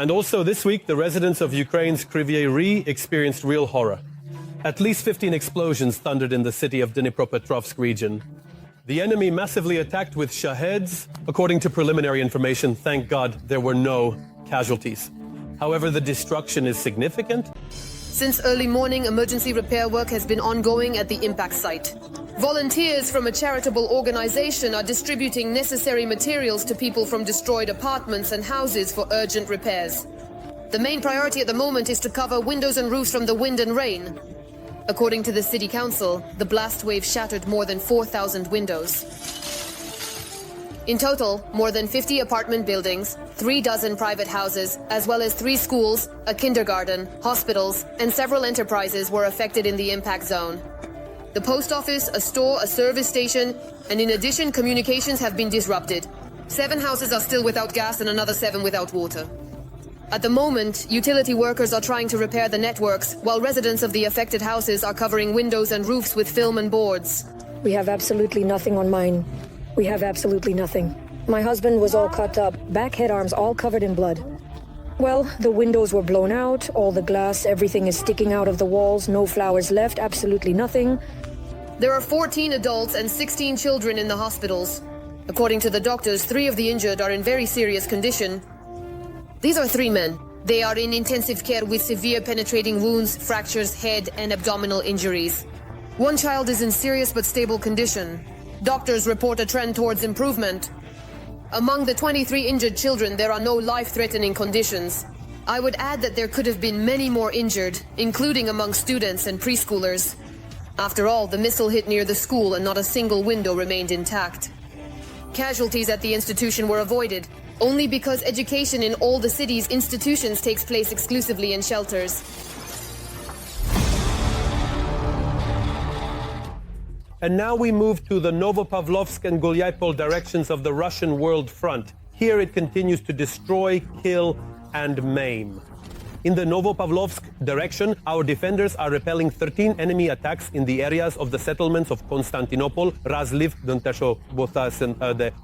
And also this week, the residents of Ukraine's Kryvyi Rih experienced real horror. At least 15 explosions thundered in the city of Dnipropetrovsk region. The enemy massively attacked with shaheds. According to preliminary information, thank God, there were no casualties. However, the destruction is significant. Since early morning, emergency repair work has been ongoing at the impact site. Volunteers from a charitable organization are distributing necessary materials to people from destroyed apartments and houses for urgent repairs. The main priority at the moment is to cover windows and roofs from the wind and rain. According to the city council, the blast wave shattered more than 4,000 windows. In total, more than 50 apartment buildings, 3 dozen private houses, as well as 3 schools, a kindergarten, hospitals, and several enterprises were affected in the impact zone. The post office, a store, a service station, and in addition, communications have been disrupted. 7 houses are still without gas and another 7 without water. At the moment, utility workers are trying to repair the networks, while residents of the affected houses are covering windows and roofs with film and boards. We have absolutely nothing on mine. We have absolutely nothing. My husband was all cut up, back, head, arms, all covered in blood. Well, the windows were blown out, all the glass, everything is sticking out of the walls, no flowers left, absolutely nothing. There are 14 adults and 16 children in the hospitals. According to the doctors, 3 of the injured are in very serious condition. These are 3 men. They are in intensive care with severe penetrating wounds, fractures, head and abdominal injuries. 1 child is in serious but stable condition. Doctors report a trend towards improvement. Among the 23 injured children, there are no life-threatening conditions. I would add that there could have been many more injured, including among students and preschoolers. After all, the missile hit near the school and not a single window remained intact. Casualties at the institution were avoided, only because education in all the city's institutions takes place exclusively in shelters. And now we move to the Novopavlovsk and Gulyapol directions of the Russian World Front. Here it continues to destroy, kill, and maim. In the Novopavlovsk direction, our defenders are repelling 13 enemy attacks in the areas of the settlements of Konstantinopol, Razliv, Dntesho, Botasen,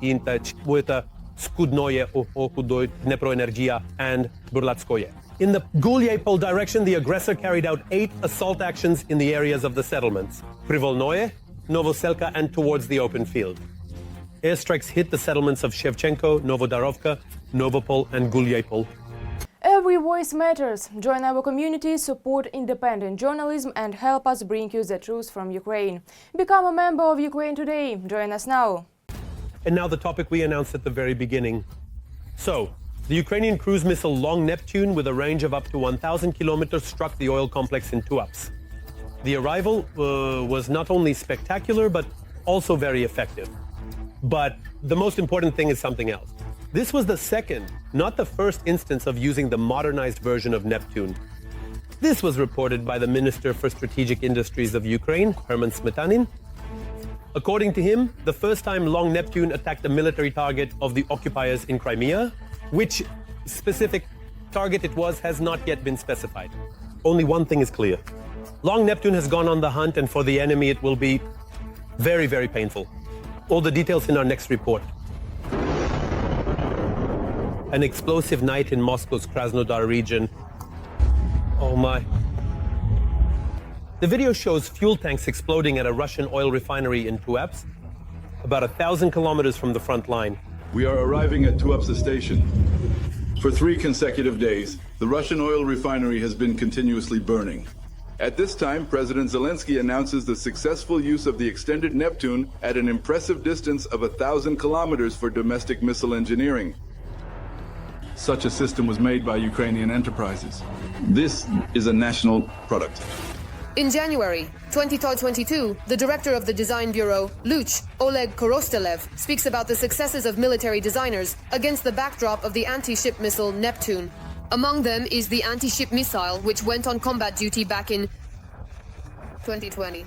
Intach, Bueta, Skudnoye, Okudoy, Dneproenergia, and Burlatskoye. In the Gulyapol direction, the aggressor carried out 8 assault actions in the areas of the settlements. Privolnoye, Novoselka, and towards the open field. Airstrikes hit the settlements of Shevchenko, Novodarovka, Novopol, and Gulyapol. Every voice matters. Join our community, support independent journalism, and help us bring you the truth from Ukraine. Become a member of Ukraine Today. Join us now. And now the topic we announced at the very beginning. So, the Ukrainian cruise missile Long Neptune, with a range of up to 1,000 kilometers, struck the oil complex in Tuapse. The arrival was not only spectacular, but also very effective. But the most important thing is something else. This was the second, not the first instance of using the modernized version of Neptune. This was reported by the Minister for Strategic Industries of Ukraine, Herman Smetanin. According to him, the first time Long Neptune attacked a military target of the occupiers in Crimea, which specific target it was has not yet been specified. Only one thing is clear. Long Neptune has gone on the hunt, and for the enemy it will be very, very painful. All the details in our next report. An explosive night in Moscow's Krasnodar region. Oh my. The video shows fuel tanks exploding at a Russian oil refinery in Tuapse, about 1,000 kilometers from the front line. We are arriving at Tuapse station. For 3 consecutive days, the Russian oil refinery has been continuously burning. At this time, President Zelensky announces the successful use of the extended Neptune at an impressive distance of 1,000 kilometers for domestic missile engineering. Such a system was made by Ukrainian enterprises. This is a national product. In January 2022, the director of the design bureau, Luch, Oleg Korostelev, speaks about the successes of military designers against the backdrop of the anti-ship missile Neptune. Among them is the anti-ship missile, which went on combat duty back in 2020.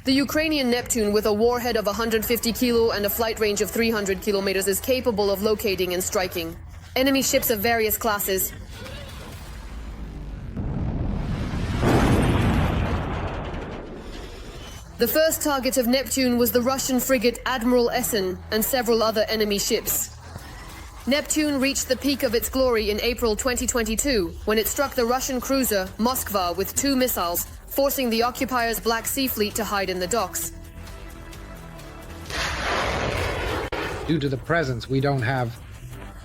The Ukrainian Neptune, with a warhead of 150 kilo and a flight range of 300 kilometers, is capable of locating and striking enemy ships of various classes. The first target of Neptune was the Russian frigate Admiral Essen and several other enemy ships. Neptune reached the peak of its glory in April 2022 when it struck the Russian cruiser Moskva with 2 missiles, forcing the occupiers' Black Sea Fleet to hide in the docks. Due to the presence, we don't have...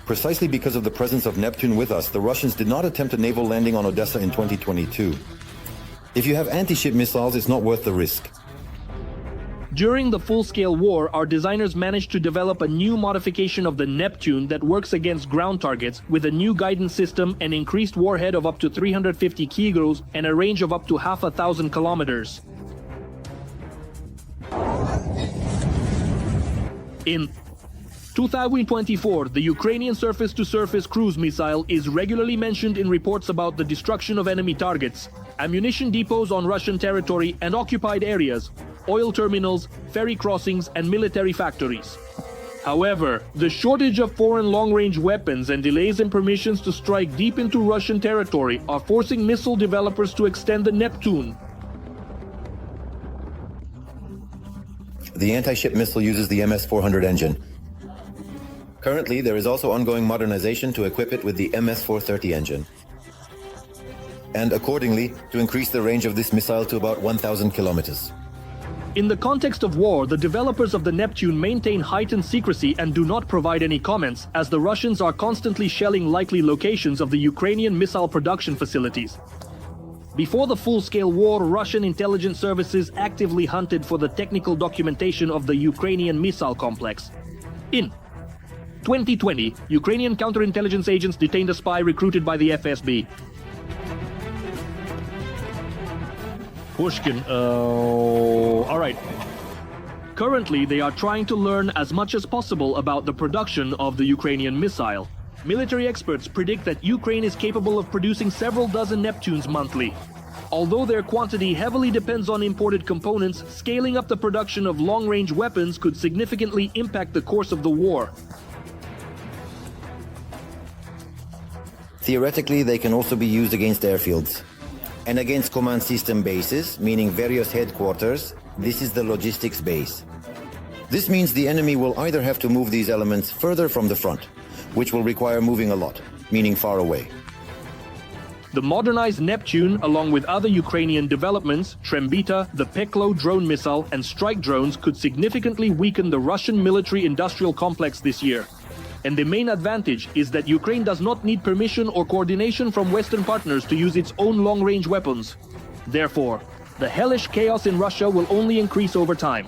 Precisely because of the presence of Neptune with us, the Russians did not attempt a naval landing on Odessa in 2022. If you have anti-ship missiles, it's not worth the risk. During the full-scale war, our designers managed to develop a new modification of the Neptune that works against ground targets with a new guidance system, an increased warhead of up to 350 kilograms, and a range of up to 1,000 kilometers. In 2024, the Ukrainian surface-to-surface cruise missile is regularly mentioned in reports about the destruction of enemy targets, ammunition depots on Russian territory and occupied areas, oil terminals, ferry crossings, and military factories. However, the shortage of foreign long-range weapons and delays in permissions to strike deep into Russian territory are forcing missile developers to extend the Neptune. The anti-ship missile uses the MS-400 engine. Currently, there is also ongoing modernization to equip it with the MS-430 engine, and accordingly, to increase the range of this missile to about 1,000 kilometers. In the context of war, the developers of the Neptune maintain heightened secrecy and do not provide any comments, as the Russians are constantly shelling likely locations of the Ukrainian missile production facilities. Before the full-scale war, Russian intelligence services actively hunted for the technical documentation of the Ukrainian missile complex. In 2020, Ukrainian counterintelligence agents detained a spy recruited by the FSB. Pushkin, alright. Currently, they are trying to learn as much as possible about the production of the Ukrainian missile. Military experts predict that Ukraine is capable of producing several dozen Neptunes monthly. Although their quantity heavily depends on imported components, scaling up the production of long-range weapons could significantly impact the course of the war. Theoretically, they can also be used against airfields. And against command system bases, meaning various headquarters, this is the logistics base. This means the enemy will either have to move these elements further from the front, which will require moving a lot, meaning far away. The modernized Neptune, along with other Ukrainian developments, Trembita, the Peklo drone missile, and strike drones could significantly weaken the Russian military-industrial complex this year. And the main advantage is that Ukraine does not need permission or coordination from Western partners to use its own long-range weapons. Therefore, the hellish chaos in Russia will only increase over time.